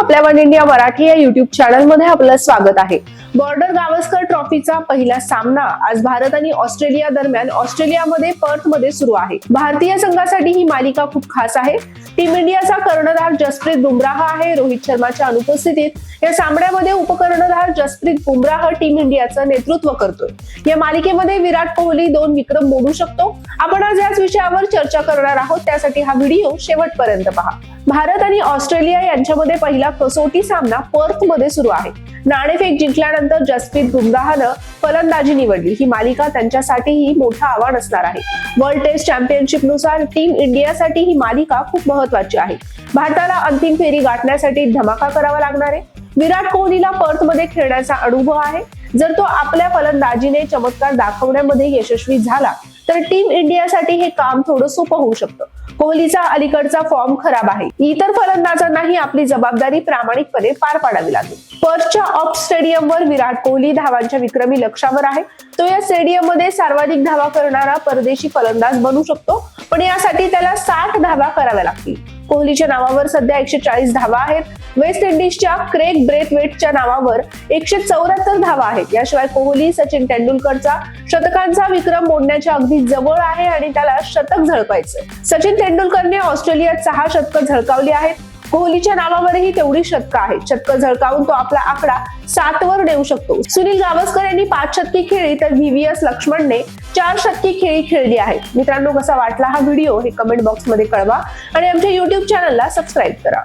आपल्या one India Marathi या YouTube channel मध्ये आपलं स्वागत आहे। बॉर्डर गावस्कर ट्रॉफीचा पहिला सामना आज भारत आणि ऑस्ट्रेलिया दरम्यान ऑस्ट्रेलियामध्ये पर्थ मध्ये सुरू आहे। भारतीय संघासाठी ही मालिका खूप खास आहे। टीम इंडियाचा कर्णधार जसप्रीत बुमराह आहे। रोहित शर्माच्या अनुपस्थितीत या सामन्यामध्ये उपकर्णधार जसप्रीत बुमराह टीम इंडियाचं नेतृत्व करतोय। या मालिकेमध्ये विराट कोहली 2 विक्रम मोडू शकतो। आपण आज याच विषयावर चर्चा करणार आहोत, त्यासाठी हा व्हिडिओ शेवटपर्यंत पहा। भारत आणि ऑस्ट्रेलिया यांच्यामध्ये पहिला कसोटी सामना पर्थ मध्ये सुरू आहे। नाणेफेक जिंकल्यानंतर जसप्रीत बुमराहनं फलंदाजी निवडली। ही मालिका त्यांच्यासाठीही मोठं आव्हान असणार आहे। वर्ल्ड टेस्ट चॅम्पियनशिप नुसार टीम इंडियासाठी ही मालिका खूप महत्त्वाची आहे। भारताला अंतिम फेरी गाठण्यासाठी धमाका करावा लागणार आहे। विराट कोहलीला पर्थ मध्ये खेळण्याचा अनुभव आहे। जर तो आपल्या फलंदाजीने चमत्कार दाखवण्यामध्ये यशस्वी झाला तर टीम इंडियासाठी हे काम थोडं सोपं होऊ शकतं। कोहलीचा अलीकडचा फॉर्म खराब आहे। इतर फलंदाजांनाही आपली जबाबदारी प्रामाणिकपणे पार पाडावी लागेल। पर्थच्या ऑफ स्टेडियमवर विराट कोहली धावांच्या विक्रमी लक्ष्यावर आहे। तो या स्टेडियममध्ये सर्वाधिक धावा करणारा परदेशी फलंदाज बनू शकतो, पण यासाठी त्याला 60 धावा कराव्या लागतील। कोहलीच्या नावावर सध्या 140 धावा आहेत। वेस्ट इंडिजच्या क्रेग ब्रेथवेटच्या नावावर 174 धावा आहेत। याशिवाय कोहली सचिन तेंडुलकरचा शतकांचा विक्रम मोडण्याच्या अगदी जवळ आहे आणि त्याला शतक झळकायचंय। सचिन तेंडुलकरने ऑस्ट्रेलियात 6 शतकं झळकावली आहेत। कोहलीच्या नावावरही तेवढी शतकं आहेत। शतकं झळकावून तो आपला आकडा 7 वर नेऊ शकतो। सुनील गावस्कर यांनी 5 शतकी खेळली तर व्हीव्हीएस लक्ष्मणने 4 शतकी खेळी खेळली आहेत। मित्रांनो, कसा वाटला हा व्हिडिओ हे कमेंट बॉक्स मध्ये कळवा आणि आमच्या युट्यूब चॅनलला सबस्क्राईब करा।